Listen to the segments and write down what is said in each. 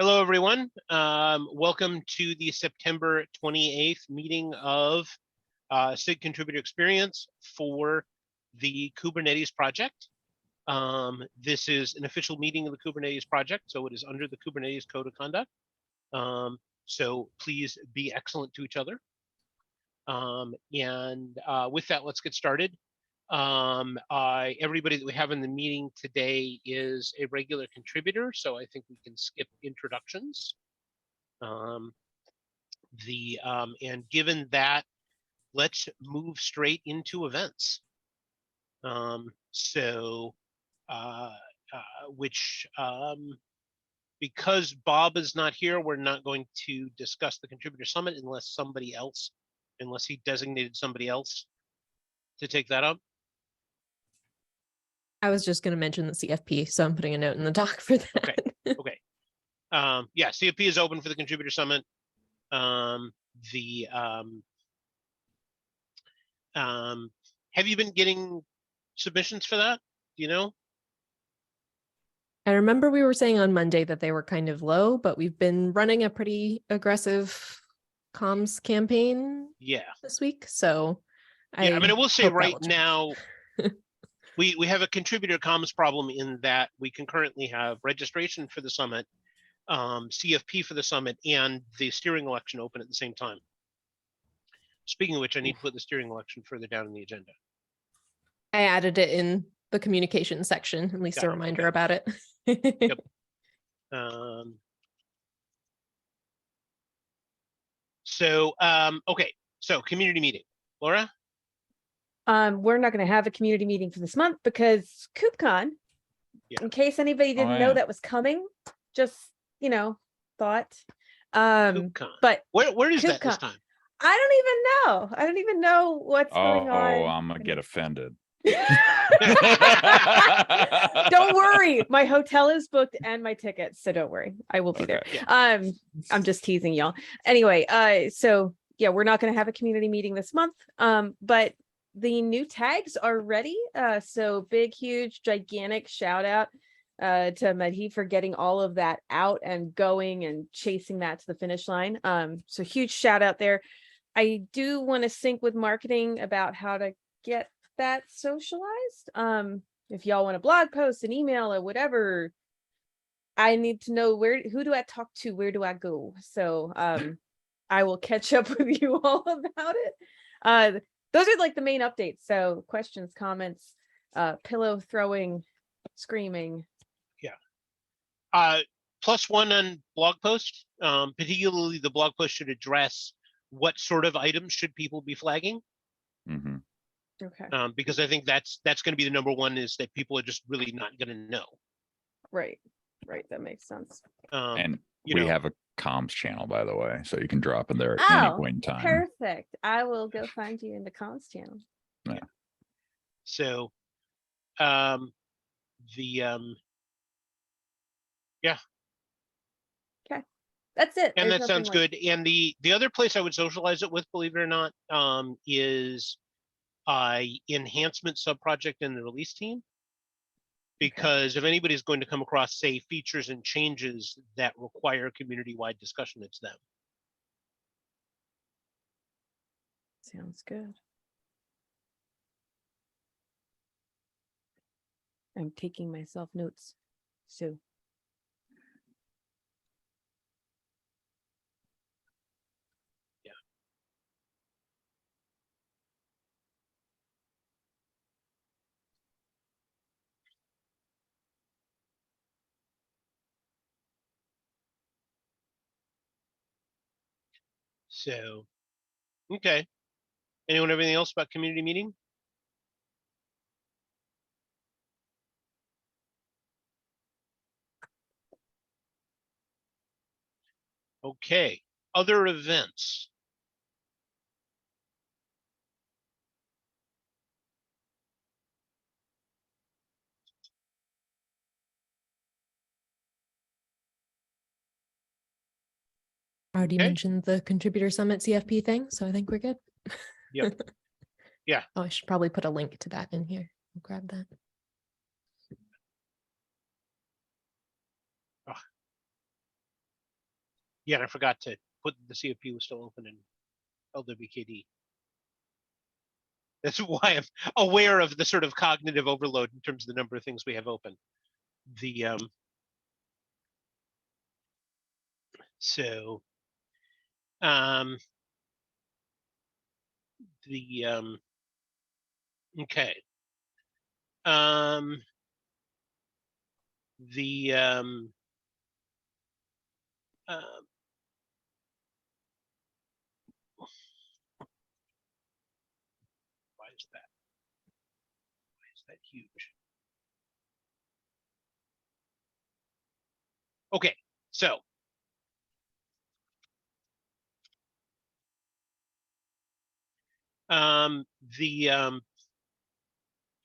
Hello, everyone. Welcome to the September 28th meeting of SIG Contributor Experience for the Kubernetes project. This is an official meeting of the Kubernetes project, so it is under the Kubernetes Code of Conduct. So please be excellent to each other. With that, let's get started. Everybody that we have in the meeting today is a regular contributor, so I think we can skip introductions. And given that, let's move straight into events. Because Bob is not here, we're not going to discuss the Contributor Summit unless he designated somebody else to take that up. I was just going to mention the CFP, so I'm putting a note in the doc for that. Okay. Yeah, CFP is open for the Contributor Summit. Have you been getting submissions for that? Do you know? I remember we were saying on Monday that they were kind of low, but we've been running a pretty aggressive comms campaign this week. So I will say right now, we have a contributor comms problem in that we concurrently have registration for the summit, CFP for the summit, and the steering election open at the same time. Speaking of which, I need to put the steering election further down in the agenda. I added it in the communication section, at least a reminder about it. Yep. Okay, so community meeting. Laura? We're not going to have a community meeting for this month because KubeCon, in case anybody didn't know that was coming, just, thought. KubeCon. But where is KubeCon, that this time? I don't even know what's going on. Oh, I'm going to get offended. Don't worry. My hotel is booked and my tickets, so don't worry. I will be there. Yeah. I'm just teasing y'all. Anyway, so yeah, we're not going to have a community meeting this month. But the new tags are ready. So big, huge, gigantic shout out to Madhi for getting all of that out and going and chasing that to the finish line. So huge shout out there. I do want to sync with marketing about how to get that socialized. If y'all want a blog post, an email, or whatever, I need to know who do I talk to, where do I go? So I will catch up with you all about it. Those are like the main updates. So questions, comments, pillow throwing, screaming. Yeah. +1 on blog post. Particularly the blog post should address what sort of items should people be flagging. Mm-hmm. Okay. Because I think that's going to be the number one, is that people are just really not going to know. Right. That makes sense. And we have a comms channel, by the way, so you can drop in there at any point in time. Perfect. I will go find you in the comms channel. Yeah. So, yeah. Okay, that's it. And There's that sounds good. like... And the other place I would socialize it with, believe it or not, is enhancement subproject in the release team. Because if anybody's going to come across, say, features and changes that require community-wide discussion, it's them. Sounds good. I'm taking myself notes. So. Yeah. So, okay. Anyone have anything else about community meeting? Okay. Other events. I already mentioned the Contributor Summit CFP thing, so I think we're good. Yep. Yeah. Oh, I should probably put a link to that in here. I'll grab that. Yeah, and I forgot to put the CFP was still open in LWKD. That's why I'm aware of the sort of cognitive overload in terms of the number of things we have open. The so the okay. The why is that? Why is that huge? Okay, so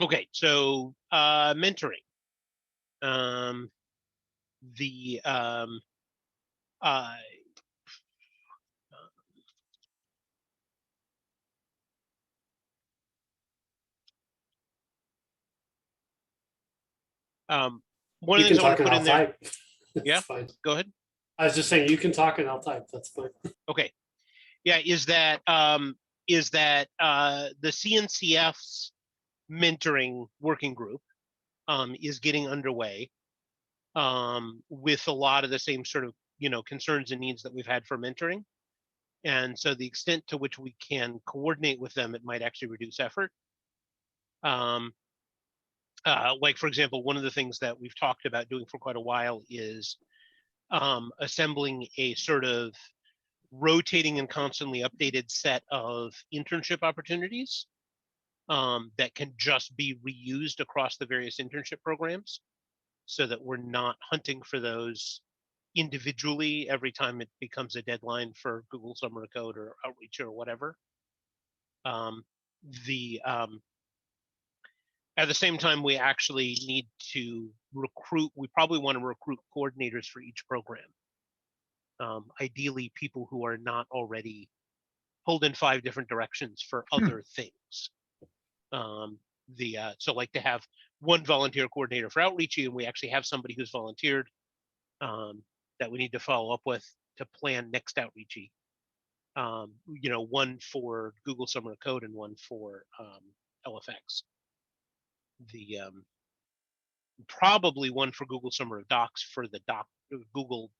okay, so mentoring. One of the things I want to put in there. Yeah, fine. Go ahead. I was just saying you can talk and I'll type. That's fine. Okay. Yeah, is that the CNCF's mentoring working group is getting underway with a lot of the same sort of concerns and needs that we've had for mentoring. And so the extent to which we can coordinate with them, it might actually reduce effort. Like, for example, one of the things that we've talked about doing for quite a while is assembling a sort of rotating and constantly updated set of internship opportunities that can just be reused across the various internship programs so that we're not hunting for those individually every time it becomes a deadline for Google Summer of Code or Outreach or whatever. At the same time, we actually need to recruit, we probably want to recruit coordinators for each program. Ideally, people who are not already pulled in 5 different directions for other things. So like to have one volunteer coordinator for Outreachy, and we actually have somebody who's volunteered that we need to follow up with to plan next Outreachy. One for Google Summer of Code and one for LFX. Probably one for Google Summer of Docs for the Google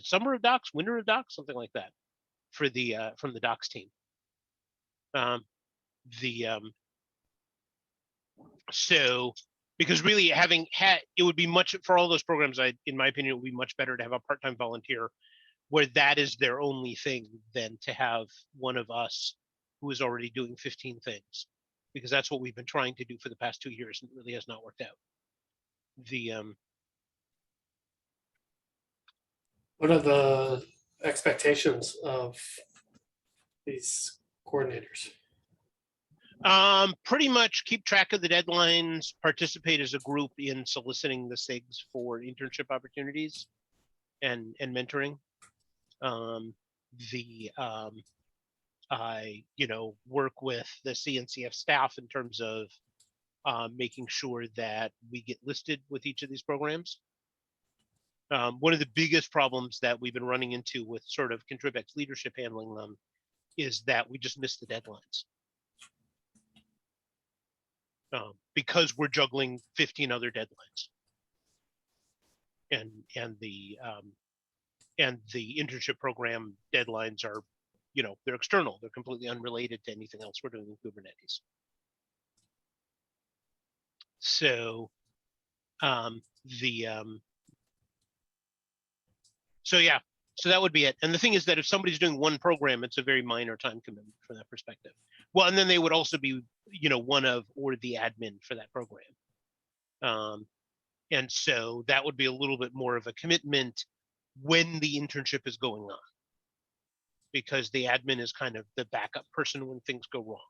Summer of Docs, Winter of Docs, something like that, for the from the Docs team. So because really having had, it would be much for all those programs, in my opinion, it would be much better to have a part-time volunteer where that is their only thing than to have one of us who is already doing 15 things, because that's what we've been trying to do for the past 2 years and it really has not worked out. What are the expectations of these coordinators? Pretty much keep track of the deadlines, participate as a group in soliciting the SIGs for internship opportunities and mentoring. I work with the CNCF staff in terms of making sure that we get listed with each of these programs. One of the biggest problems that we've been running into with sort of ContribEx leadership handling them is that we just miss the deadlines. Because we're juggling 15 other deadlines. And the internship program deadlines are, they're external. They're completely unrelated to anything else we're doing in Kubernetes. So so that would be it. And the thing is that if somebody's doing one program, it's a very minor time commitment from that perspective. Well, and then they would also be, one of or the admin for that program. And so that would be a little bit more of a commitment when the internship is going on, because the admin is kind of the backup person when things go wrong.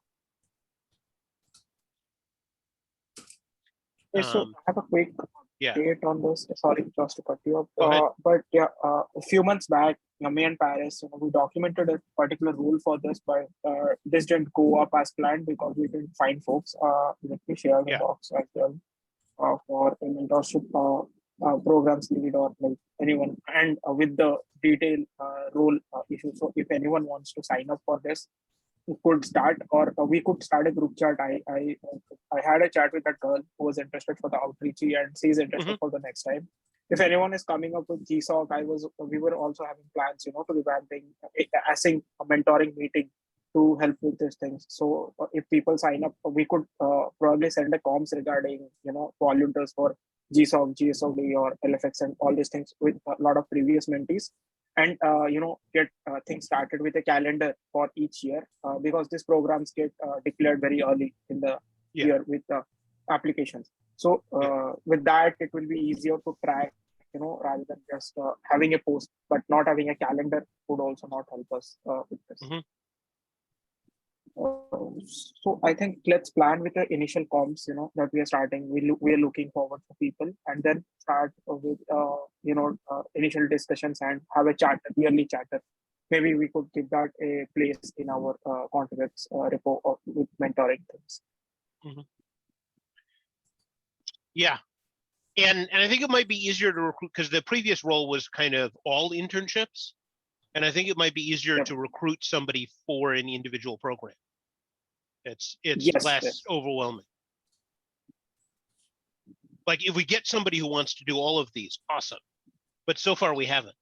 So I have a quick update on this. Sorry, just to cut you off. But yeah, a few months back, me and Paris, we documented a particular rule for this, but this didn't go up as planned because we didn't find folks. Let me share the box as well for a mentorship programs lead or like anyone, and with the detail role issue. So if anyone wants to sign up for this, we could start, or we could start a group chat. I had a chat with that girl who was interested for the outreachy, and she's interested for the next time. If anyone is coming up with GSOC, we were also having plans, to revamping, asking a mentoring meeting to help with these things. So if people sign up, we could probably send a comms regarding, volunteers for GSOC, GSOD, or LFX, and all these things with a lot of previous mentees, and get things started with a calendar for each year, because these programs get declared very early in the year with the applications. So with that, it will be easier to track, rather than just having a post but not having a calendar would also not help us with this. So I think let's plan with the initial comms, that we are starting. We are looking forward for people, and then start with initial discussions and have a chat, a yearly chatter. Maybe we could give that a place in our ContribEx repo with mentoring things. Yeah, and I think it might be easier to recruit, because the previous role was kind of all internships. And I think it might be easier to recruit somebody for an individual program. It's less overwhelming. Like if we get somebody who wants to do all of these, awesome. But so far we haven't.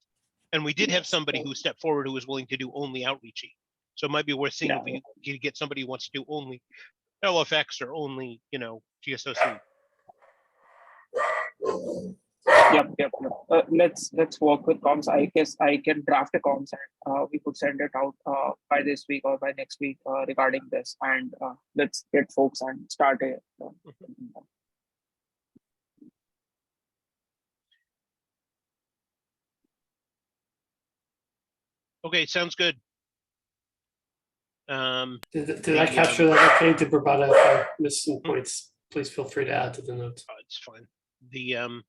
And we did have somebody who stepped forward who was willing to do only outreachy. So it might be worth seeing if we can get somebody who wants to do only LFX or only, GSOC. Yep. Let's work with comms. I guess I can draft a comms, and we could send it out by this week or by next week regarding this, and let's get folks and start a. Okay, sounds good. Did I capture that okay, Dibrabata? If I missed some points, please feel free to add to the notes. Oh, it's fine. The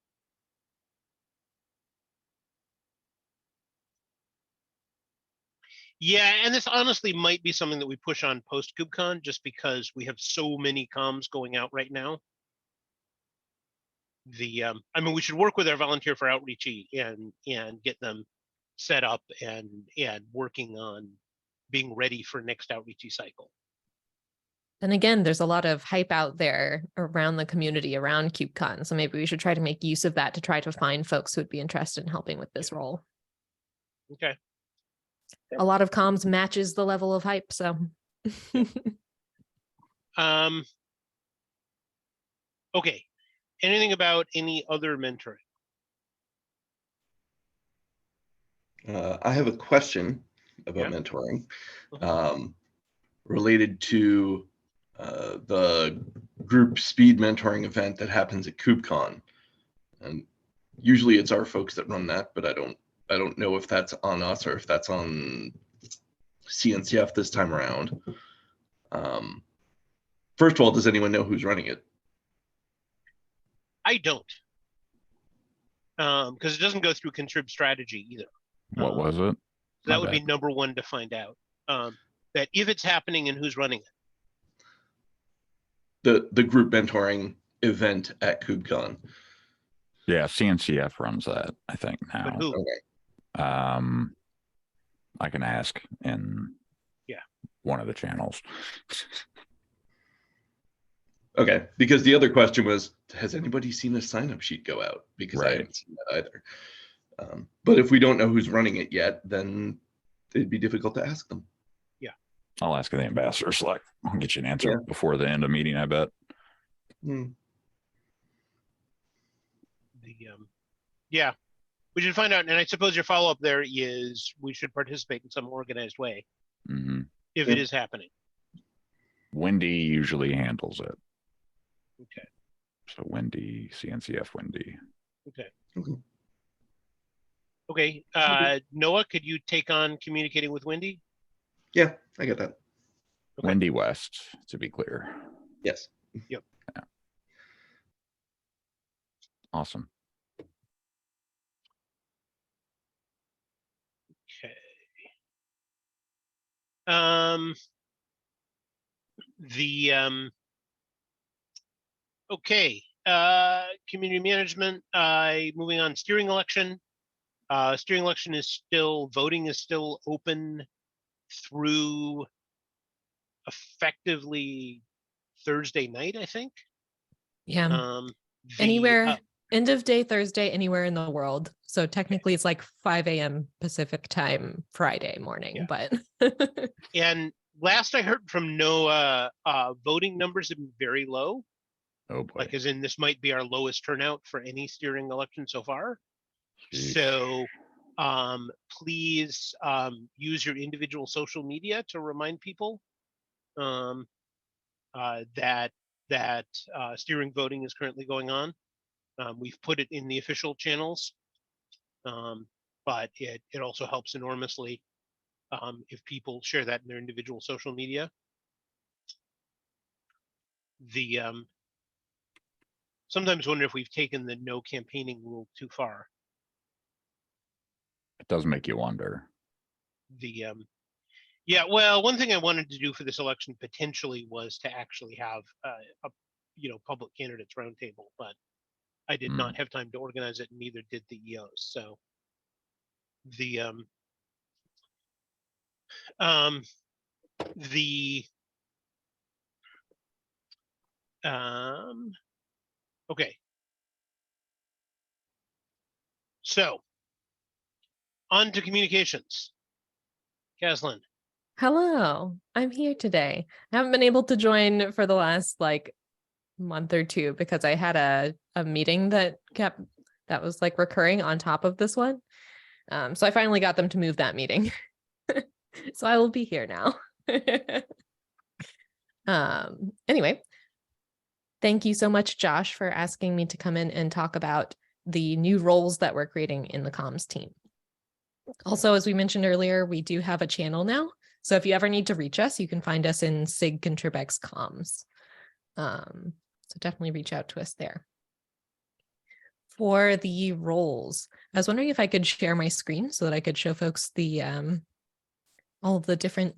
yeah, and this honestly might be something that we push on post KubeCon, just because we have so many comms going out right now. I mean, we should work with our volunteer for outreachy and get them set up and working on being ready for next outreachy cycle. And again, there's a lot of hype out there around the community around KubeCon. So maybe we should try to make use of that to try to find folks who would be interested in helping with this role. Okay. A lot of comms matches the level of hype, so. Okay. Anything about any other mentoring? I have a question about mentoring related to the group speed mentoring event that happens at KubeCon. And usually it's our folks that run that, but I don't know if that's on us or if that's on CNCF this time around. First of all, does anyone know who's running it? I don't, because it doesn't go through Contrib strategy either. What was it? So that would be number one to find out. That if it's happening and who's running it. The group mentoring event at KubeCon. Yeah, CNCF runs that, I think, now. But who? Okay. I can ask in one of the channels. Okay, because the other question was, has anybody seen a sign-up sheet go out? Because I haven't seen that either. But if we don't know who's running it yet, then it'd be difficult to ask them. Yeah. I'll ask the ambassador Slack. I'll get you an answer before the end of meeting, I bet. Yeah, we should find out. And I suppose your follow-up there is we should participate in some organized way if it is happening. Wendy usually handles it. Okay. So Wendy, CNCF Wendy. Okay. Okay. Noah, could you take on communicating with Wendy? Yeah, I get that. Okay. Wendy West, to be clear. Yes. Yep. Yeah. Awesome. Okay. Okay. Community management, moving on, steering election. Steering election is still, voting is still open through effectively Thursday night, I think. Yeah. Anywhere, end of day Thursday, anywhere in the world. So technically it's like 5 a.m. Pacific time Friday morning, but. And last I heard from NOAA, voting numbers have been very low. Oh boy. Like as in this might be our lowest turnout for any steering election so far. Jeez. So please use your individual social media to remind people that steering voting is currently going on. We've put it in the official channels, but it also helps enormously if people share that in their individual social media. Sometimes wonder if we've taken the no campaigning rule too far. It does make you wonder. Yeah, well, one thing I wanted to do for this election potentially was to actually have a public candidates roundtable, but I did not have time to organize it, and neither did the EOs. So okay. So on to communications. Caslin. Hello, I'm here today. I haven't been able to join for the last month or two because I had a meeting that was like recurring on top of this one. So I finally got them to move that meeting. So I will be here now. Anyway, thank you so much, Josh, for asking me to come in and talk about the new roles that we're creating in the comms team. Also, as we mentioned earlier, we do have a channel now. So if you ever need to reach us, you can find us in SIG ContribEx comms. So definitely reach out to us there. For the roles, I was wondering if I could share my screen so that I could show folks the all of the different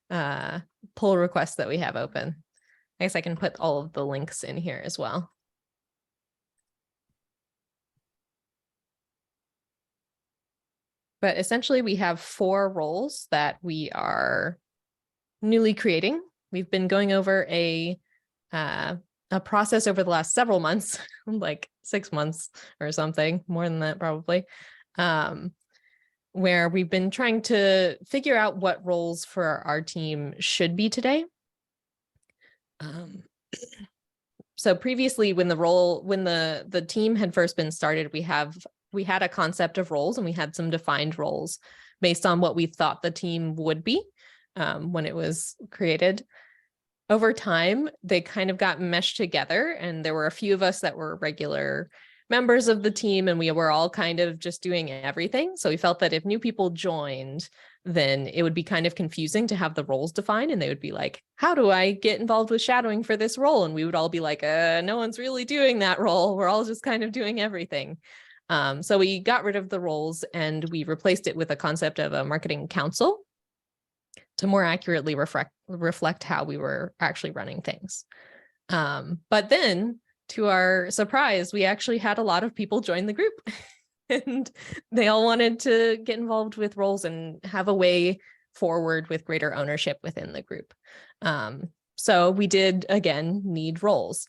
pull requests that we have open. I guess I can put all of the links in here as well. But essentially, we have 4 roles that we are newly creating. We've been going over a process over the last several months, like 6 months or something, more than that probably, where we've been trying to figure out what roles for our team should be today. So previously, when the team had first been started, we had a concept of roles and we had some defined roles based on what we thought the team would be when it was created. Over time, they kind of got meshed together, and there were a few of us that were regular members of the team, and we were all kind of just doing everything. So we felt that if new people joined, then it would be kind of confusing to have the roles defined, and they would be like, how do I get involved with shadowing for this role? And we would all be like, no one's really doing that role. We're all just kind of doing everything. So we got rid of the roles and we replaced it with a concept of a marketing council to more accurately reflect how we were actually running things. But then, to our surprise, we actually had a lot of people join the group and they all wanted to get involved with roles and have a way forward with greater ownership within the group. So we did, again, need roles,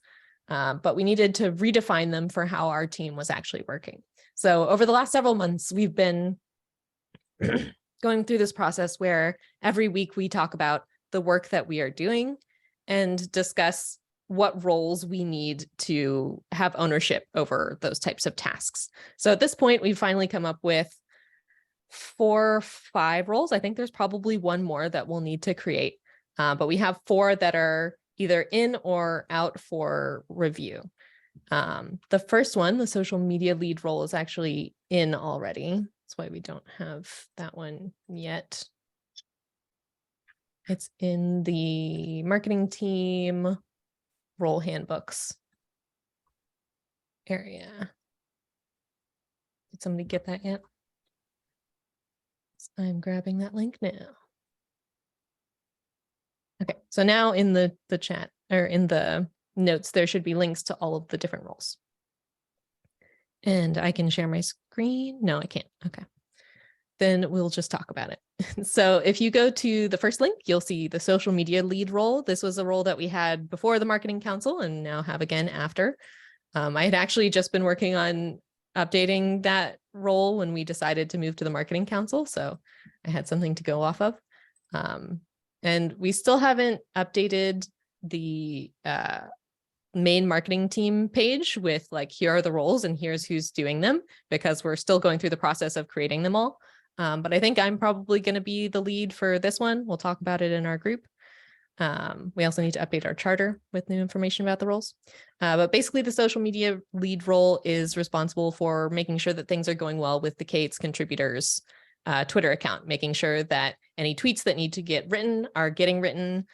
but we needed to redefine them for how our team was actually working. So over the last several months, we've been going through this process where every week we talk about the work that we are doing and discuss what roles we need to have ownership over those types of tasks. So at this point, we've finally come up with 4 or 5 roles. I think there's probably one more that we'll need to create, but we have 4 that are either in or out for review. The first one, the social media lead role, is actually in already. That's why we don't have that one yet. It's in the marketing team role handbooks area. Did somebody get that yet? I'm grabbing that link now. Okay, so now in the chat or in the notes, there should be links to all of the different roles. And I can share my screen. No, I can't. Okay. Then we'll just talk about it. So if you go to the first link, you'll see the social media lead role. This was a role that we had before the marketing council and now have again after. I had actually just been working on updating that role when we decided to move to the marketing council. So I had something to go off of. And we still haven't updated the main marketing team page with like, here are the roles and here's who's doing them, because we're still going through the process of creating them all. But I think I'm probably going to be the lead for this one. We'll talk about it in our group. We also need to update our charter with new information about the roles. But basically the social media lead role is responsible for making sure that things are going well with the Kate's contributors Twitter account, making sure that any tweets that need to get written are getting written,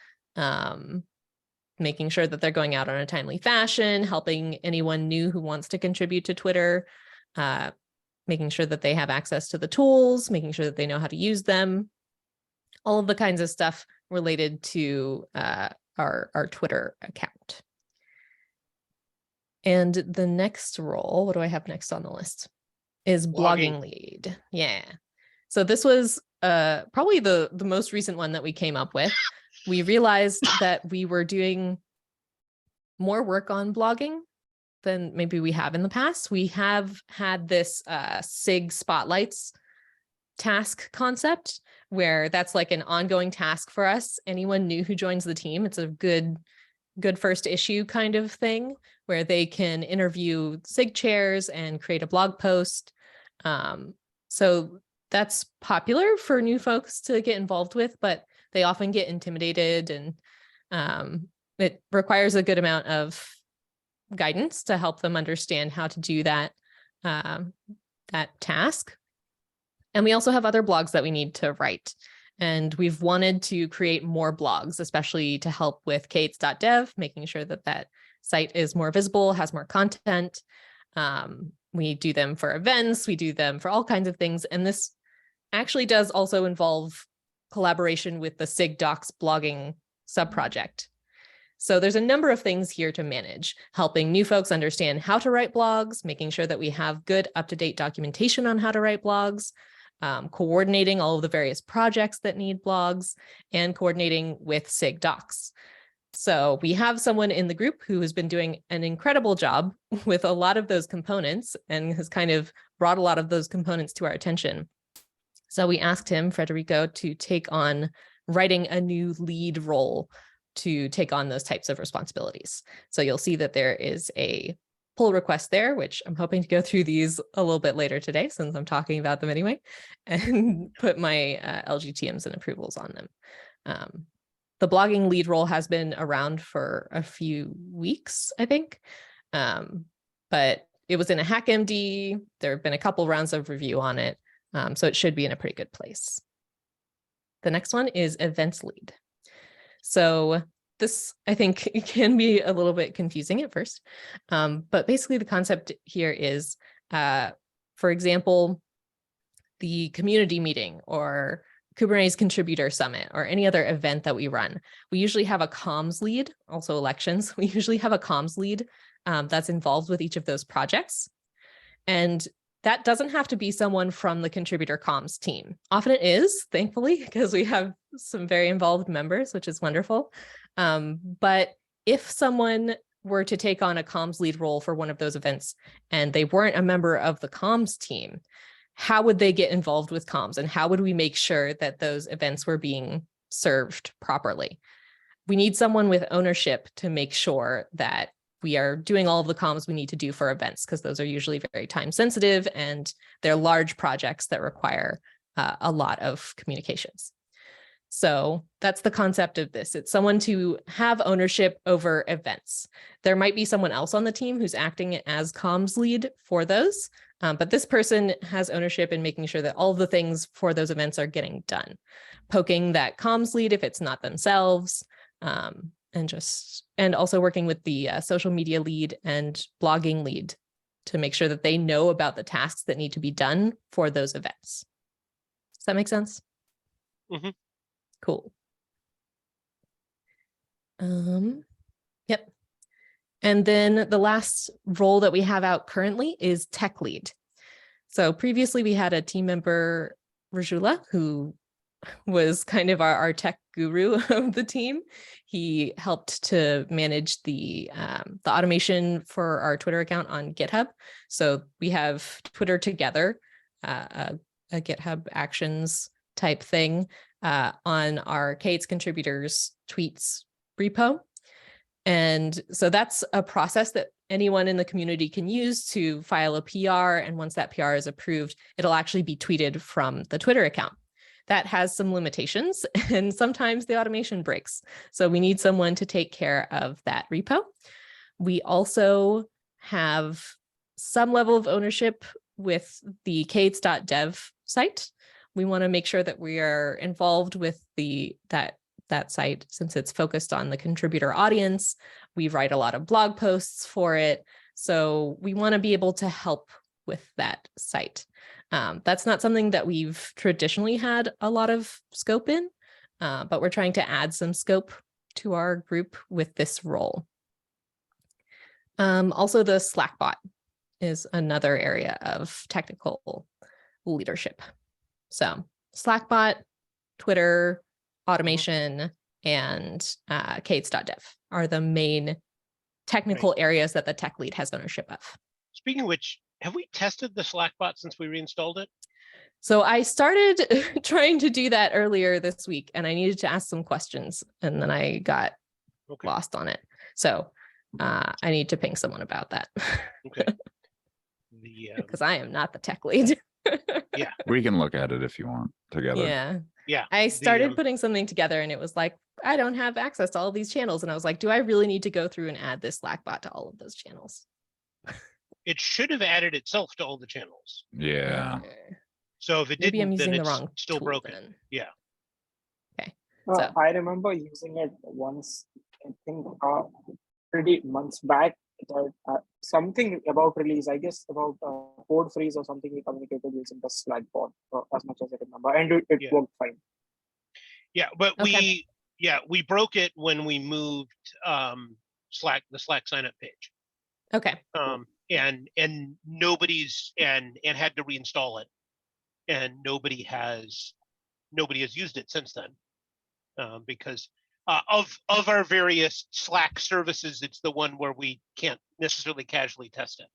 making sure that they're going out on a timely fashion, helping anyone new who wants to contribute to Twitter, making sure that they have access to the tools, making sure that they know how to use them, all of the kinds of stuff related to our Twitter account. And the next role, what do I have next on the list? Is blogging lead. Yeah. So this was probably the most recent one that we came up with. We realized that we were doing more work on blogging than maybe we have in the past. We have had this SIG spotlights task concept where that's like an ongoing task for us. Anyone new who joins the team, it's a good first issue kind of thing where they can interview SIG chairs and create a blog post. So that's popular for new folks to get involved with, but they often get intimidated, and it requires a good amount of guidance to help them understand how to do that, that task. And we also have other blogs that we need to write. And we've wanted to create more blogs, especially to help with kates.dev, making sure that that site is more visible, has more content. We do them for events, we do them for all kinds of things. And this actually does also involve collaboration with the SIG Docs blogging subproject. So there's a number of things here to manage, helping new folks understand how to write blogs, making sure that we have good up-to-date documentation on how to write blogs, coordinating all of the various projects that need blogs, and coordinating with SIG Docs. So we have someone in the group who has been doing an incredible job with a lot of those components and has kind of brought a lot of those components to our attention. So we asked him, Federico, to take on writing a new lead role to take on those types of responsibilities. So you'll see that there is a pull request there, which I'm hoping to go through these a little bit later today, since I'm talking about them anyway, and put my LGTMs and approvals on them. The blogging lead role has been around for a few weeks, I think, but it was in a HackMD. There have been a couple rounds of review on it, so it should be in a pretty good place. The next one is events lead. So this, I think, can be a little bit confusing at first, but basically the concept here is, for example, the community meeting or Kubernetes Contributor Summit or any other event that we run. We usually have a comms lead, also elections. We usually have a comms lead that's involved with each of those projects. And that doesn't have to be someone from the contributor comms team. Often it is, thankfully, because we have some very involved members, which is wonderful. But if someone were to take on a comms lead role for one of those events and they weren't a member of the comms team, how would they get involved with comms, and how would we make sure that those events were being served properly? We need someone with ownership to make sure that we are doing all of the comms we need to do for events, because those are usually very time sensitive and they're large projects that require a lot of communications. So that's the concept of this. It's someone to have ownership over events. There might be someone else on the team who's acting as comms lead for those, but this person has ownership in making sure that all of the things for those events are getting done. Poking that comms lead if it's not themselves, and also working with the social media lead and blogging lead to make sure that they know about the tasks that need to be done for those events. Does that make sense? Mm-hmm. Cool. Yep. And then the last role that we have out currently is tech lead. So previously we had a team member, Rajula, who was kind of our tech guru of the team. He helped to manage the automation for our Twitter account on GitHub. So we have Twitter together, a GitHub Actions type thing on our Kate's contributors tweets repo. And so that's a process that anyone in the community can use to file a PR. And once that PR is approved, it'll actually be tweeted from the Twitter account. That has some limitations, and sometimes the automation breaks. So we need someone to take care of that repo. We also have some level of ownership with the kades.dev site. We want to make sure that we are involved with that site since it's focused on the contributor audience. We write a lot of blog posts for it. So we want to be able to help with that site. That's not something that we've traditionally had a lot of scope in, but we're trying to add some scope to our group with this role. Also, the Slackbot is another area of technical leadership. So Slackbot, Twitter, automation, and kades.dev are the main technical areas that the tech lead has ownership of. Speaking of which, have we tested the Slackbot since we reinstalled it? So I started trying to do that earlier this week, and I needed to ask some questions, and then I got lost on it. So I need to ping someone about that. Okay. Because I am not the tech lead. Yeah. We can look at it if you want together. Yeah. Yeah. I started putting something together, and it was like, I don't have access to all these channels. And I was like, do I really need to go through and add this Slackbot to all of those channels? It should have added itself to all the channels. Yeah. So if it Maybe I'm didn't, then using the it's wrong still tool broken. then. Yeah. Okay. So I remember using it once, I think pretty months back. Something about release, I guess about code freeze or something we communicated using the Slackbot as much as I remember, and it worked fine. Yeah, but Okay. we broke it when we moved the Slack sign up page. okay. And nobody's and had to reinstall it, and nobody has used it since then, because of our various Slack services, it's the one where we can't necessarily casually test it.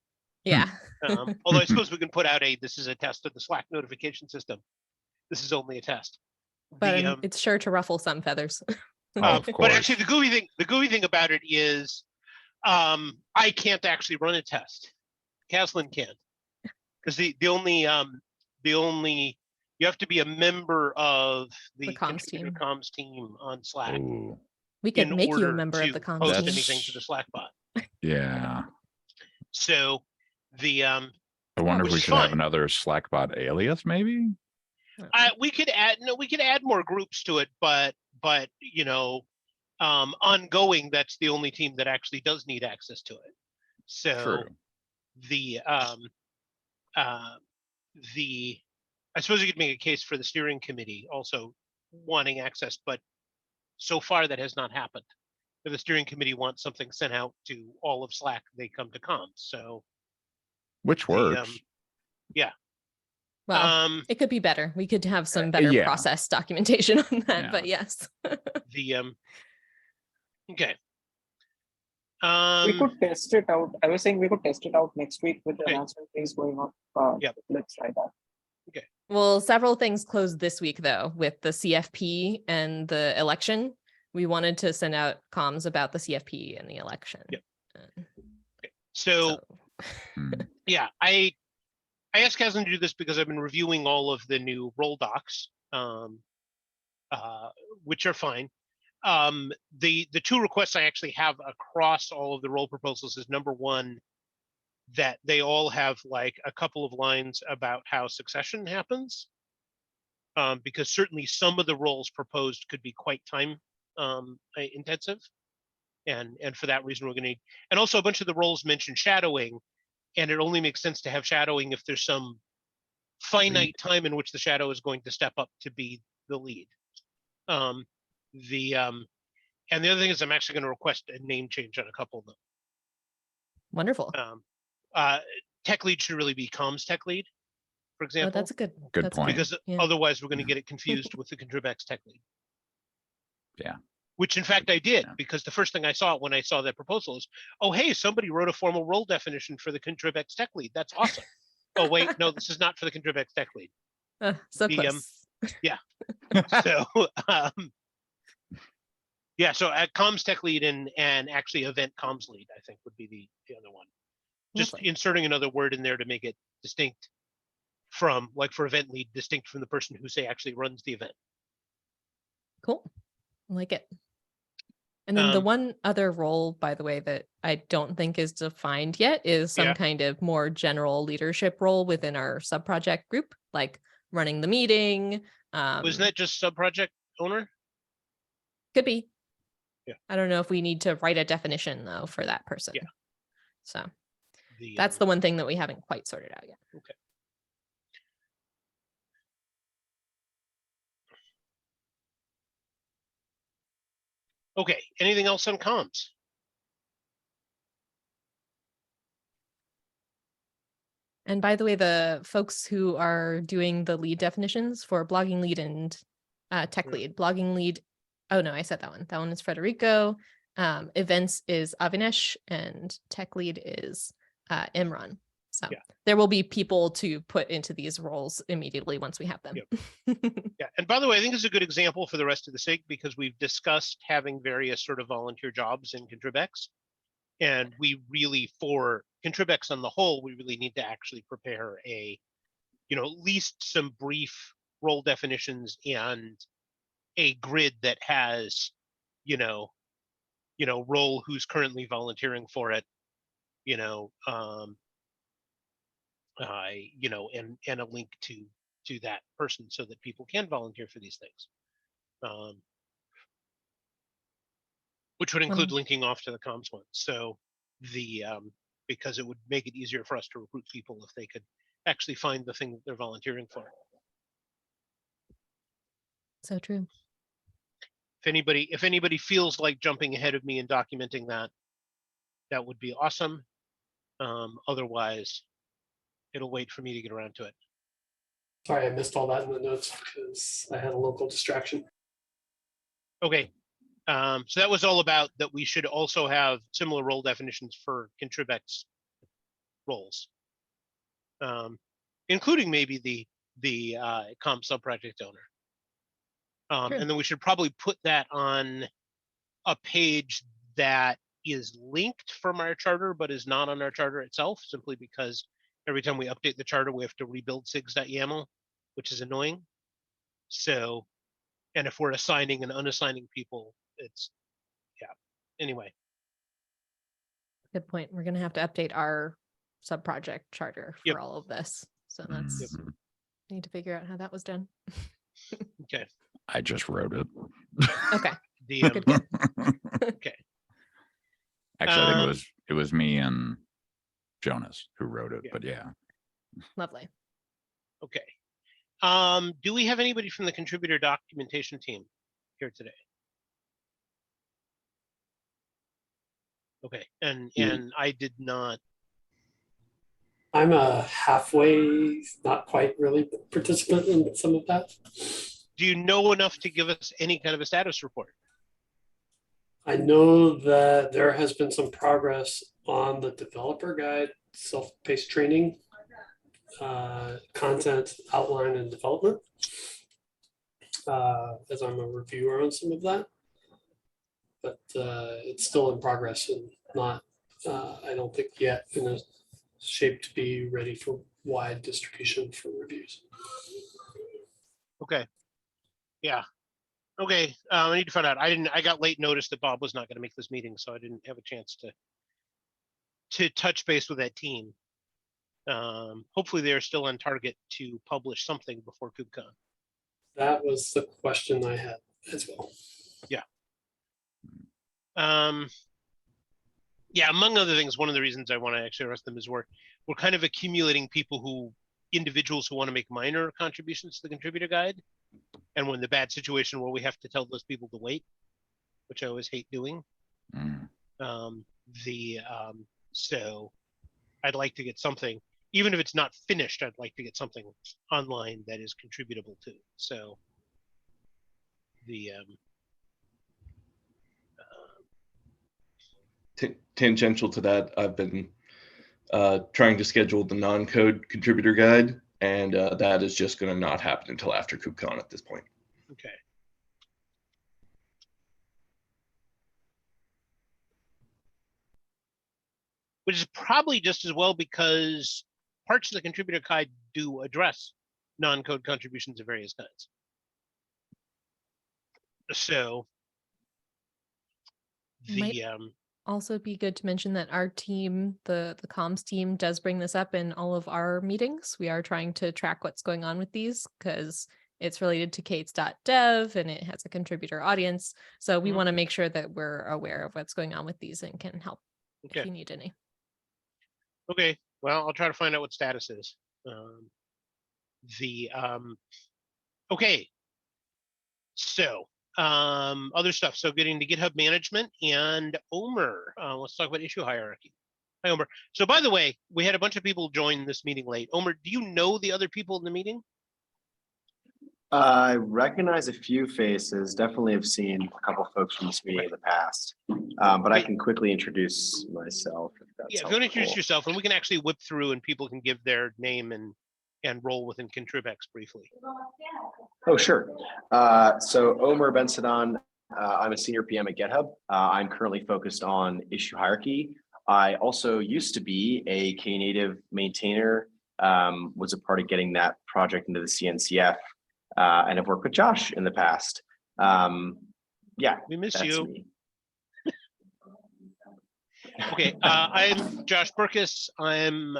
Yeah. Although I suppose we can put out this is a test of the Slack notification system. This is only a test. But it's sure to ruffle some feathers. Of But course. actually, the gooey thing about it is, I can't actually run a test. Caslin can, because the only you have to be a member of the contributor comms team on Slack. Ooh. We could in make you a order member to of the comms post team. anything to the Slackbot. Yeah. So the I wonder if which we is should have fine. another Slackbot alias, maybe. We could add more groups to it, but ongoing, that's the only team that actually does need access to it. So True. I suppose you could make a case for the steering committee also wanting access, but so far that has not happened. If the steering committee wants something sent out to all of Slack, they come to comms. So Which works. Well, it could be better. We could have some better yeah. process documentation on that, Yeah. but yes. Okay. We could test it out. I was saying we could test it out next week with the announcement things going on. Yep. Let's try that. Okay. Well, several things closed this week, though, with the CFP and the election. We wanted to send out comms about the CFP and the election. Yep. So yeah, I asked Caslin to do this because I've been reviewing all of the new role docs, which are fine. The two requests I actually have across all of the role proposals is, number one, that they all have like a couple of lines about how succession happens, because certainly some of the roles proposed could be quite time intensive, and for that reason we're going to need, and also a bunch of the roles mention shadowing, and it only makes sense to have shadowing if there's some finite time in which the shadow is going to step up to be the lead. And the other thing is I'm actually going to request a name change on a couple of them. Wonderful. Tech lead should really be comms tech lead, for Oh, example, that's a good Good point. because yeah. otherwise we're going to get it confused with the ContribEx tech lead. Yeah. Which in fact I did, Yeah. because the first thing I saw when I saw that proposal is, oh, hey, somebody wrote a formal role definition for the ContribEx tech lead. That's awesome. Oh, wait, no, this is not for the ContribEx tech lead. So The, close. So, yeah, so at comms tech lead and actually event comms lead, I think would be the other one. Just Lovely. inserting another word in there to make it distinct from, like for event lead, distinct from the person who say actually runs the event. Cool. I like it. And then the Um, one other role, by the way, that I don't think is defined yet is some Yeah. kind of more general leadership role within our sub-project group, like running the meeting. Wasn't that just sub-project owner? Could be. Yeah. I don't know if we need to write a definition though for that person. Yeah. So that's the one thing that we haven't quite sorted out yet. Okay. Okay, anything else on comms? And by the way, the folks who are doing the lead definitions for blogging lead and tech Yeah. lead, blogging lead. Oh no, I said that one. That one is Federico. Events is Avinesh and tech lead is Imran. So Yeah. there will be people to put into these roles immediately once we have them. Yeah, and by the way, I think it's a good example for the rest of the SIG because we've discussed having various sort of volunteer jobs in ContribEx. And we really, for ContribEx on the whole, we really need to actually prepare a, at least some brief role definitions and a grid that has, role who's currently volunteering for it, and a link to that person so that people can volunteer for these things. Which would include linking off to the comms one. So because it would make it easier for us to recruit people if they could actually find the thing that they're volunteering for. So true. If anybody feels like jumping ahead of me and documenting that would be awesome. Otherwise, it'll wait for me to get around to it. Sorry, I missed all that in the notes because I had a local distraction. Okay. So that was all about that we should also have similar role definitions for ContribEx roles, including maybe the comp subproject owner. And then we should probably put that on a page that is linked from our charter, but is not on our charter itself, simply because every time we update the charter, we have to rebuild sigs.yaml, which is annoying. So, and if we're assigning and unassigning people, anyway. Good point. We're going to have to update our sub-project charter for all of this. So that's, need to figure out how that was done. Okay. I just wrote it. Okay. Good. Okay. Actually, I think it was me and Jonas who wrote it, but yeah. Lovely. Okay. Do we have anybody from the contributor documentation team here today? Okay, and I did not. I'm a halfway, not quite really participant in some of that. Do you know enough to give us any kind of a status report? I know that there has been some progress on the developer guide, self-paced training, content outline and development, as I'm a reviewer on some of that. But it's still in progress and not, I don't think yet in a shape to be ready for wide distribution for reviews. Okay. Yeah. Okay. I need to find out. I got late notice that Bob was not going to make this meeting, so I didn't have a chance to touch base with that team. Hopefully they're still on target to publish something before KubeCon. That was the question I had as well. Yeah. Yeah, among other things, one of the reasons I want to actually arrest them is we're kind of accumulating individuals who want to make minor contributions to the contributor guide. And when the bad situation where we have to tell those people to wait, which I always hate doing, So I'd like to get something, even if it's not finished, I'd like to get something online that is contributable to. So the Tangential to that, I've been trying to schedule the non-code contributor guide, and that is just going to not happen until after KubeCon at this point. okay. Which is probably just as well, because parts of the contributor guide do address non-code contributions of various kinds. So Might the also be good to mention that our team, the comms team, does bring this up in all of our meetings. We are trying to track what's going on with these because it's related to Kates.dev and it has a contributor audience. So we want to make sure that we're aware of what's going on with these and can help if you need any. okay, well, I'll try to find out what status is. Okay, so other stuff. So getting to GitHub management and Omer. Let's talk about issue hierarchy. Hi, Omer. So by the way, we had a bunch of people join this meeting late. Omer, do you know the other people in the meeting? I recognize a few faces. Definitely have seen a couple of folks from this meeting in the past, but I can quickly introduce myself. If that's Yeah, if you want to introduce yourself, and we can actually whip through and people can give their name and role within ContribEx briefly. Oh, sure. So Omer Ben-Sadon, I'm a senior PM at GitHub. I'm currently focused on issue hierarchy. I also used to be a Knative maintainer, was a part of getting that project into the CNCF, and have worked with Josh in the past. Yeah, we miss you. Me. Okay, I'm Josh Burkus. I'm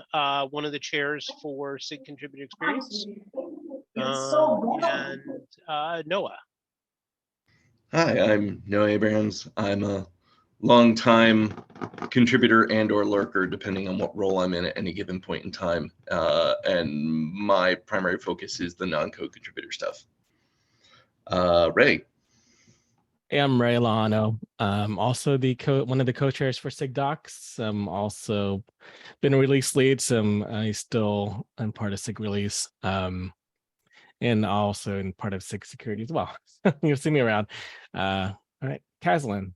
one of the chairs for SIG Contributor Experience. And Noah. Hi, I'm Noah Abrams. I'm a longtime contributor and or lurker, depending on what role I'm in at any given point in time. And my primary focus is the non-code contributor stuff. Ray. Hey, I'm Ray Lahano. Also one of the co-chairs for SIG Docs. I'm also been a release lead, so I'm part of SIG release. And also in part of SIG security as well. You'll see me around. All right, Caslin.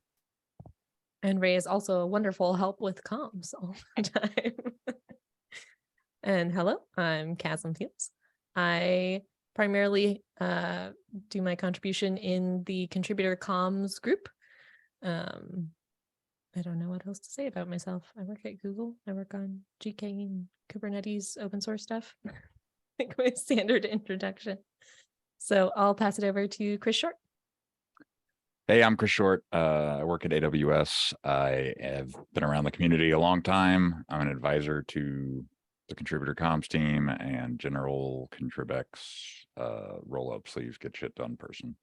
And Ray is also a wonderful help with comms all the time. And hello, I'm Caslin Fields. I primarily do my contribution in the contributor comms group. I don't know what else to say about myself. I work at Google. I work on GK and Kubernetes open source stuff. I think my standard introduction. So I'll pass it over to Chris Short. Hey, I'm Chris Short. I work at AWS. I have been around the community a long time. I'm an advisor to the contributor comms team and general ContribEx roll up sleeves, get shit done person.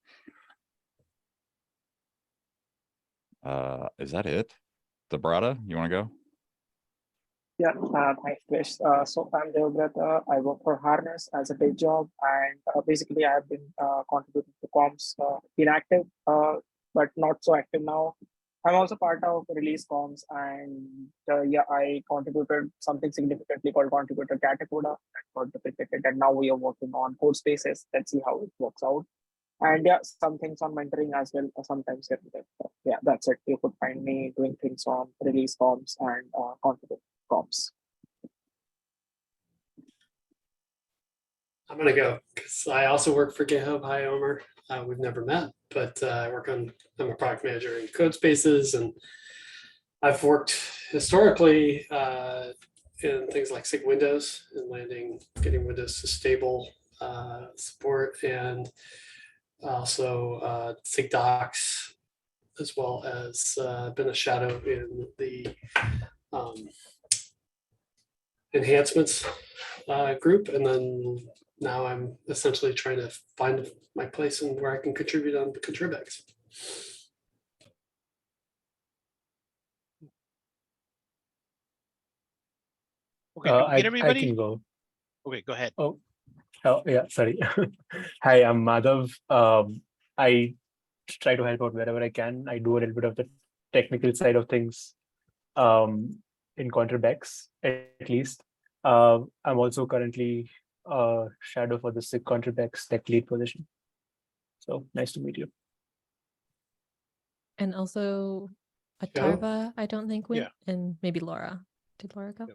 Is that it? Zabrata, you want to go? Yeah, thanks, Chris. So I'm Devabrata. I work for Harness as a day job, and basically I've been contributing to comms, been active, but not so active now. I'm also part of release comms, and yeah, I contributed something significantly called contributor Catacoda that got duplicated, and now we are working on code spaces. Let's see how it works out. And yeah, some things on mentoring as well, sometimes here and there. Yeah, that's it. You could find me doing things on release comms and contributor comms. I'm gonna go because I also work for GitHub. Hi, Omer. We've never met, but I'm a product manager in code spaces, and I've worked historically in things like SIG Windows and getting Windows to stable support, and also SIG Docs, as well as been a shadow in the enhancements group, and then now I'm essentially trying to find my place and where I can contribute on the ContribEx. Okay, did we get everybody? I can go. Okay, go ahead. Oh yeah, sorry. Hi, I'm Madhav. I try to help out wherever I can. I do a little bit of the technical side of things. in ContribEx at least. I'm also currently shadow for the SIG ContribEx tech lead position. So nice to meet you. And also Atarva, I don't think went, and maybe Laura. Did Laura go?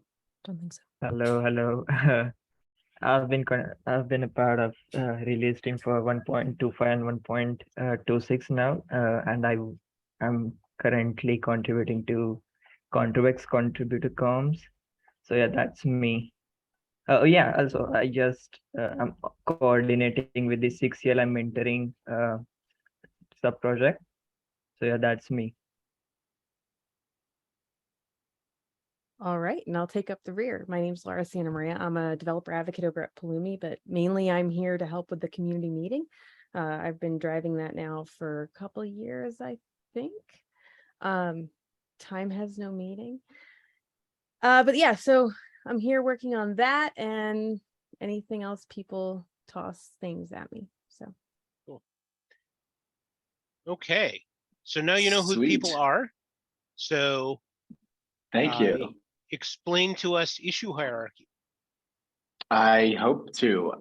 Don't think so. Hello. I've been a part of release team for 1.25 and 1.26 now, and I'm currently contributing to ContribEx contributor comms. So yeah, that's me. Yeah, also I just I'm coordinating with the 6 I'm mentoring sub project. So yeah, that's me. All right, and I'll take up the rear. My name's Laura Santa Maria. I'm a developer advocate over at Pulumi, but mainly I'm here to help with the community meeting. I've been driving that now for a couple of years, I think. Time has no meaning. But yeah, so I'm here working on that and anything else people toss things at me. So cool. Okay, so now you know who the people are. So thank you. Explain to us issue hierarchy. I hope to.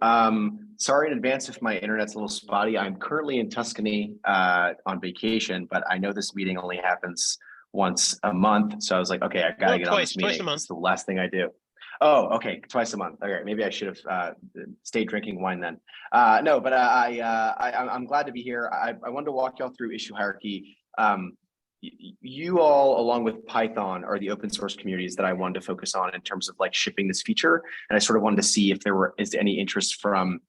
Sorry in advance if my internet's a little spotty. I'm currently in Tuscany on vacation, but I know this meeting only happens once a month. So I was like, okay, I gotta get on this meeting. Twice a month. It's the last thing I do. Oh, okay, twice a month. Okay, maybe I should have stayed drinking wine then. No, but I'm glad to be here. I wanted to walk y'all through issue hierarchy. You all, along with Python, are the open source communities that I wanted to focus on in terms of like shipping this feature. And I sort of wanted to see if there is any interest from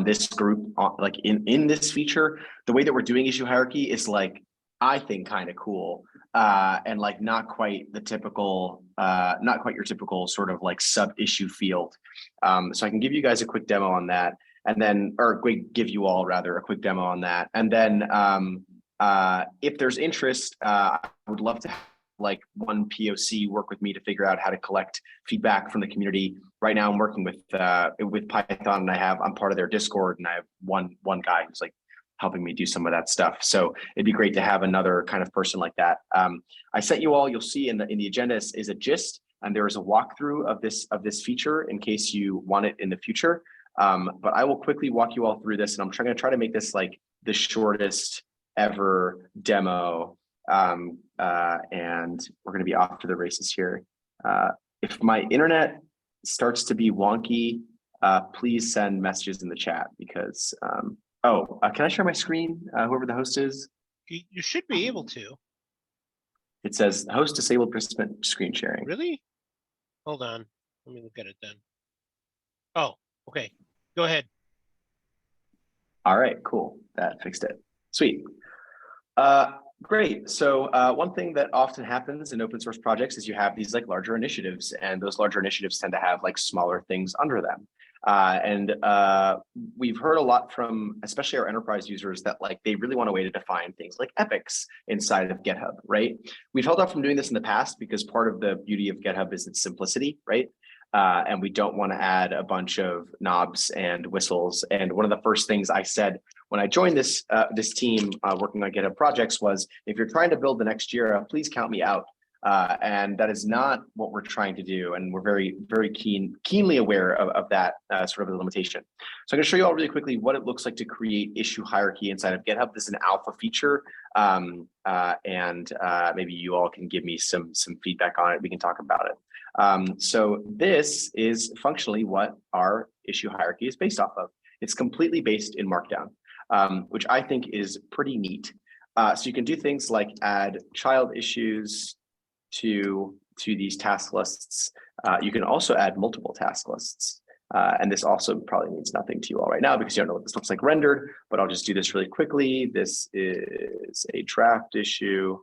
this group like in this feature. The way that we're doing issue hierarchy is like, I think kind of cool and like not quite the typical, not quite your typical sort of like sub issue field. So I can give you guys a quick demo on that and then, or give you all rather a quick demo on that. And then if there's interest, I would love to have like one POC work with me to figure out how to collect feedback from the community. Right now I'm working with Python and I'm part of their Discord and I have one guy who's like helping me do some of that stuff. So it'd be great to have another kind of person like that. I sent you all, you'll see in the agenda is a gist and there is a walkthrough of this feature in case you want it in the future. But I will quickly walk you all through this and I'm going to try to make this like the shortest ever demo and we're going to be off to the races here. If my internet starts to be wonky, please send messages in the chat because can I share my screen, whoever the host is? You should be able to. It says host disabled participant screen sharing. Really? Hold on, let me look at it then. Oh, okay, go ahead. All right, cool, that fixed it. Sweet. Great. So one thing that often happens in open source projects is you have these like larger initiatives and those larger initiatives tend to have like smaller things under them. We've heard a lot from especially our enterprise users that like they really want a way to define things like epics inside of GitHub, right? We've held off from doing this in the past because part of the beauty of GitHub is its simplicity, right? And we don't want to add a bunch of knobs and whistles. And one of the first things I said when I joined this team working on GitHub projects was, if you're trying to build the next Jira, please count me out. And that is not what we're trying to do. And we're very, very keenly aware of that sort of a limitation. So I'm going to show you all really quickly what it looks like to create issue hierarchy inside of GitHub. This is an alpha feature. Maybe you all can give me some feedback on it. We can talk about it. So this is functionally what our issue hierarchy is based off of. It's completely based in Markdown, which I think is pretty neat. So you can do things like add child issues to these task lists. You can also add multiple task lists. And this also probably means nothing to you all right now because you don't know what this looks like rendered, but I'll just do this really quickly. This is a draft issue.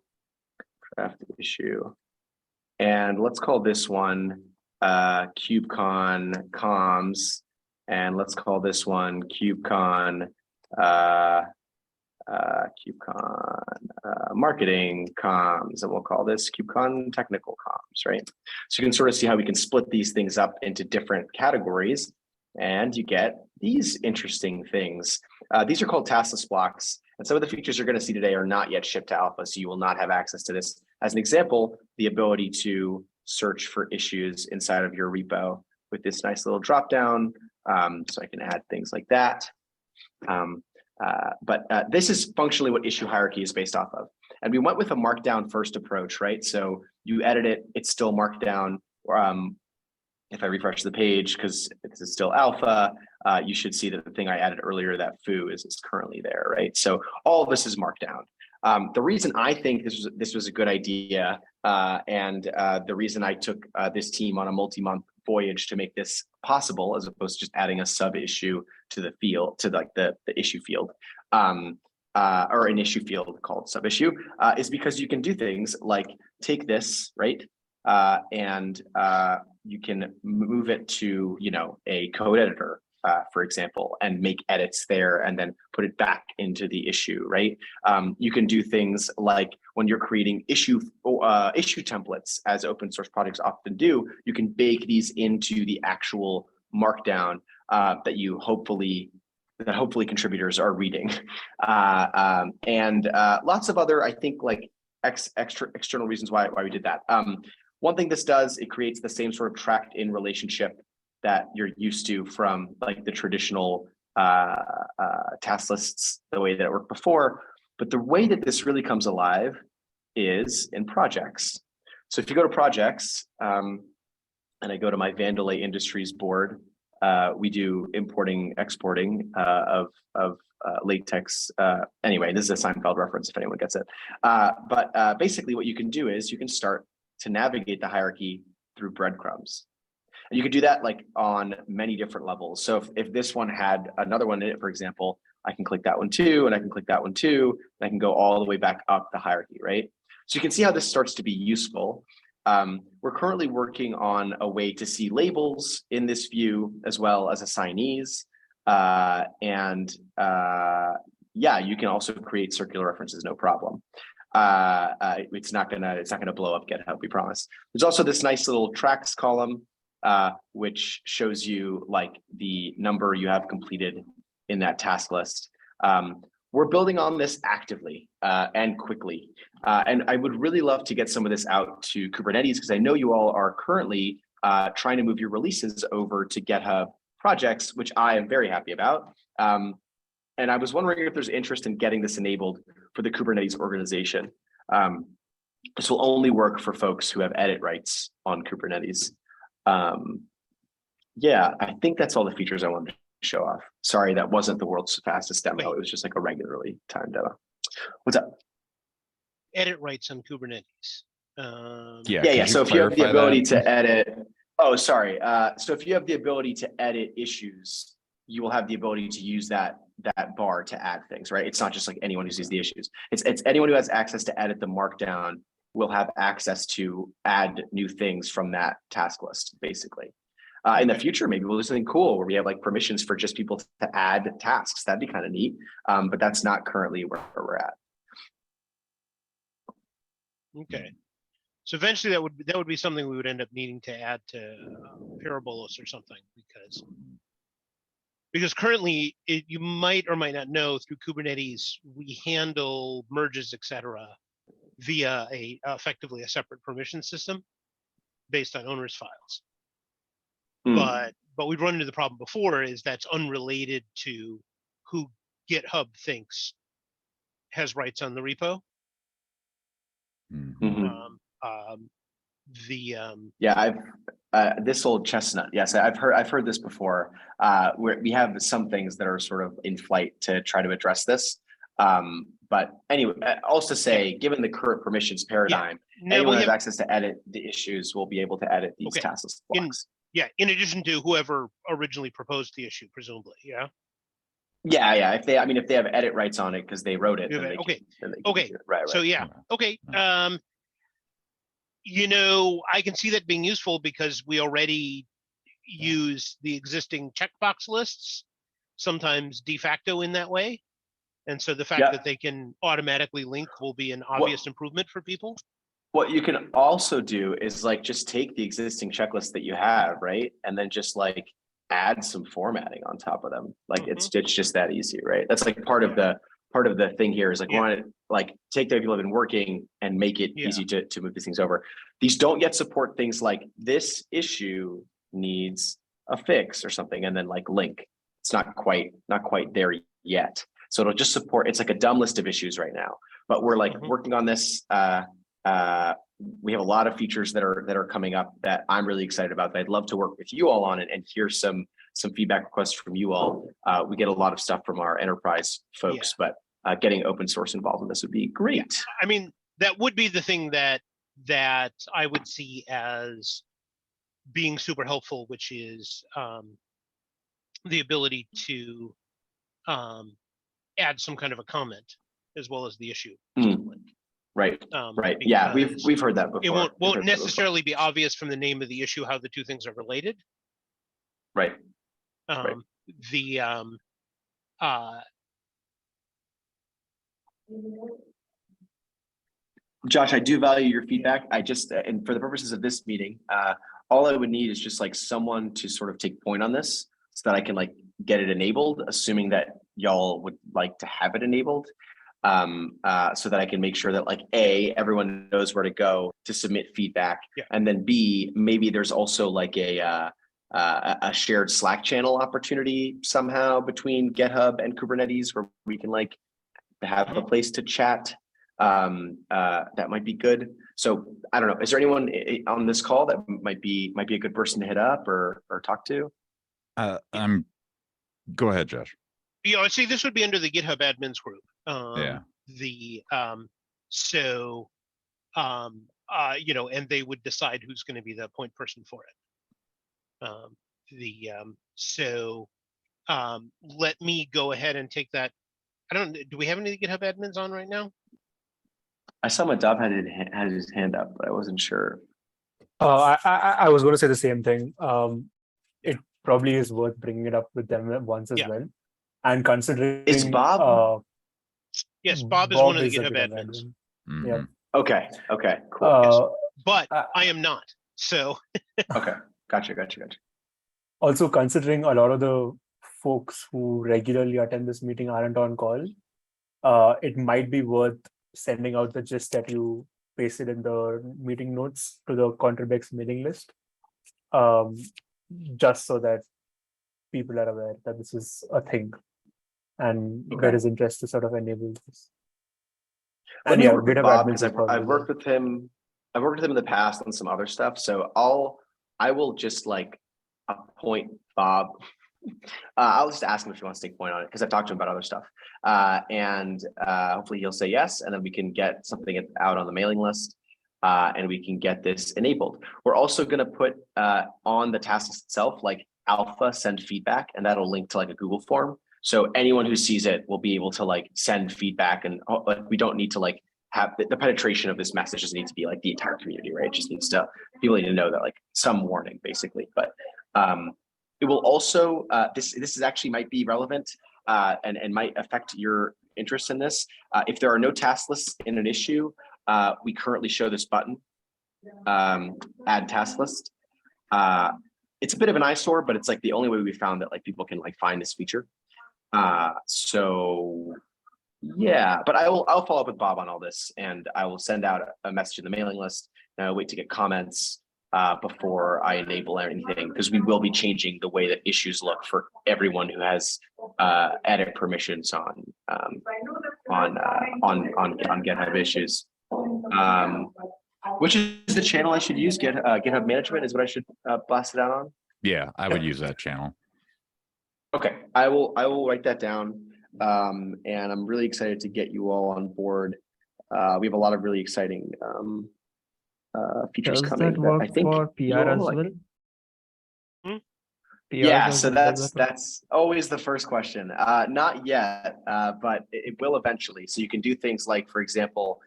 And let's call this one KubeCon comms. And let's call this one KubeCon marketing comms, and we'll call this KubeCon technical comms, right? So you can sort of see how we can split these things up into different categories, and you get these interesting things. These are called taskless blocks, and some of the features you're going to see today are not yet shipped to alpha, so you will not have access to this. As an example, the ability to search for issues inside of your repo with this nice little drop down. So I can add things like that. But this is functionally what issue hierarchy is based off of. And we went with a markdown first approach, right? So you edit it, it's still markdown. If I refresh the page, because this is still alpha, you should see that the thing I added earlier, that foo, is currently there, right? So all of this is markdown. The reason I think this was a good idea, and the reason I took this team on a multi-month voyage to make this possible, as opposed to just adding a sub issue to the field, to like the issue field, or an issue field called sub issue, is because you can do things like take this, right, and you can move it to, you know, a code editor, for example, and make edits there and then put it back into the issue, right? You can do things like when you're creating issue templates, as open source projects often do, you can bake these into the actual markdown that hopefully contributors are reading. And lots of other, I think, like external reasons why we did that. One thing this does, it creates the same sort of tracked in relationship that you're used to from like the traditional task lists, the way that it worked before. But the way that this really comes alive is in projects. So if you go to projects, and I go to my Vandelay Industries board, we do importing, exporting of latex. Anyway, this is a Seinfeld reference if anyone gets it. But basically what you can do is you can start to navigate the hierarchy through breadcrumbs. And you can do that like on many different levels. So if this one had another one in it, for example, I can click that one too, and I can click that one too, and I can go all the way back up the hierarchy, right? So you can see how this starts to be useful. We're currently working on a way to see labels in this view as well as assignees. Yeah, you can also create circular references, no problem. It's not gonna blow up GitHub, we promise. There's also this nice little tracks column, which shows you like the number you have completed in that task list. We're building on this actively and quickly. And I would really love to get some of this out to Kubernetes, because I know you all are currently trying to move your releases over to GitHub projects, which I am very happy about. And I was wondering if there's interest in getting this enabled for the Kubernetes organization. This will only work for folks who have edit rights on Kubernetes. Yeah, I think that's all the features I wanted to show off. Sorry, that wasn't the world's fastest demo. It was just like a regularly timed demo. What's up? Edit rights on Kubernetes. Yeah. So if you have the ability to edit, so if you have the ability to edit issues, you will have the ability to use that bar to add things, right? It's not just like anyone who sees the issues. It's anyone who has access to edit the markdown will have access to add new things from that task list, basically. In the future, maybe we'll do something cool where we have like permissions for just people to add tasks. That'd be kind of neat, but that's not currently where we're at. Okay, so eventually that would be something we would end up needing to add to Parabolos or something, because currently you might or might not know through Kubernetes we handle merges, etc., via effectively a separate permission system based on owners files. But we've run into the problem before is that's unrelated to who GitHub thinks has rights on the repo. Yeah, this old chestnut. Yes, I've heard this before. Where we have some things that are sort of in flight to try to address this. But anyway, also say, given the current permissions paradigm, anyone who has access to edit the issues will be able to edit these task list blocks. In addition to whoever originally proposed the issue, presumably, yeah. Yeah. If they have edit rights on it because they wrote it. Then they can right. So yeah. Okay. I can see that being useful because we already use the existing checkbox lists, sometimes de facto in that way. And so the fact that they can automatically link will be an obvious improvement for people. What you can also do is like just take the existing checklist that you have, right? And then just like add some formatting on top of them. Like it's just that easy, right? That's like part of the part of the thing here is like, Yeah. want to like take the people who have been working and make it Yeah. easy to move these things over. These don't yet support things like this issue needs a fix or something, and then like link. It's not quite there yet. So it'll just support, it's like a dumb list of issues right now, but we're like working on this. We have a lot of features that are coming up that I'm really excited about, that I'd love to work with you all on and hear some feedback requests from you all. We get a lot of stuff from our enterprise folks, but getting open source involved in this would be great. Yeah. I mean, that would be the thing that I would see as being super helpful, which is the ability to add some kind of a comment as well as the issue. Right. Right. Yeah, we've heard that before. It won't necessarily be obvious from the name of the issue how the two things are related. Right. Josh, I do value your feedback. I just, and for the purposes of this meeting, all I would need is just like someone to sort of take point on this so that I can like get it enabled, assuming that y'all would like to have it enabled. So that I can make sure that like A, everyone knows where to go to submit feedback. And then B, maybe there's also like a shared Slack channel opportunity somehow between GitHub and Kubernetes where we can like have a place to chat. That might be good. So I don't know, is there anyone on this call that might be a good person to hit up or talk to? Go ahead, Josh. Yeah, see, this would be under the GitHub admins group. You know, and they would decide who's going to be the point person for it. Let me go ahead and take that. Do we have any GitHub admins on right now? I saw Madhav had his hand up, but I wasn't sure. I was going to say the same thing. It probably is worth bringing it up with them once as well. And considering is Bob? Yes, Bob is one of the GitHub admins. Yeah. Okay. Cool. Yes. But I am not. So. Okay. Gotcha. Also, considering a lot of the folks who regularly attend this meeting aren't on call, it might be worth sending out the gist that you pasted in the meeting notes to the ContribEx mailing list, just so that people are aware that this is a thing and there is interest to sort of enable this. And yeah, Bob, because I've worked with him. I've worked with him in the past on some other stuff. So I will just like appoint Bob. I'll just ask him if he wants to take point on it because I've talked to him about other stuff. And hopefully he'll say yes, and then we can get something out on the mailing list, and we can get this enabled. We're also going to put on the task list itself, like alpha send feedback, and that'll link to like a Google form. So anyone who sees it will be able to like send feedback, and like we don't need to like have the penetration of this message doesn't need to be like the entire community, right? It just needs to, people need to know that like some warning basically, but it will also, this is actually might be relevant and might affect your interest in this. If there are no task lists in an issue, we currently show this button, add task list. It's a bit of an eyesore, but it's like the only way we found that like people can like find this feature. So yeah, but I'll follow up with Bob on all this, and I will send out a message in the mailing list, and I'll wait to get comments before I enable anything, because we will be changing the way that issues look for everyone who has edit permissions on GitHub issues. Which is the channel I should use? GitHub management is what I should blast it out on. Yeah, I would use that channel. Okay, I will write that down, and I'm really excited to get you all on board. We have a lot of really exciting features coming. Does that work I think for PR as well? Yeah, so that's always the first question. Not yet, but it will eventually. So you can do things like, for example,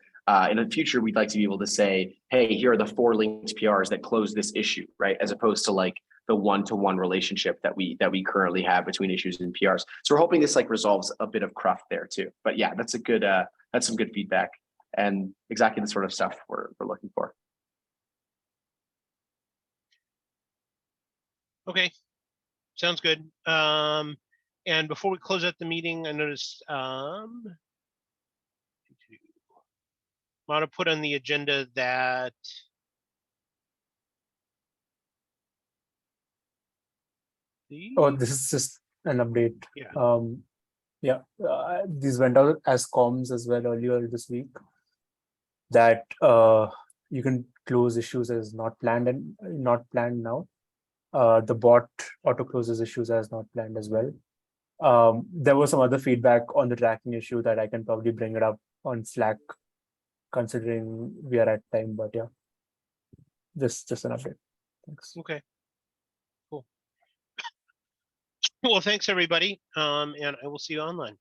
in the future, we'd like to be able to say, hey, here are the 4 linked PRs that close this issue, right? As opposed to like the one-to-one relationship that we currently have between issues and PRs. So we're hoping this like resolves a bit of cruft there too. But yeah, that's some good feedback and exactly the sort of stuff we're looking for. Okay, sounds good. And before we close out the meeting, I noticed Want to put on the agenda that Oh, this is just an update. Yeah. These went out as comms as well earlier this week, that you can close issues as not planned and not planned now. The bot auto closes issues as not planned as well. There was some other feedback on the tracking issue that I can probably bring it up on Slack, considering we are at time, but yeah, just an update. Thanks. Okay. Cool. Well, thanks everybody. And I will see you online.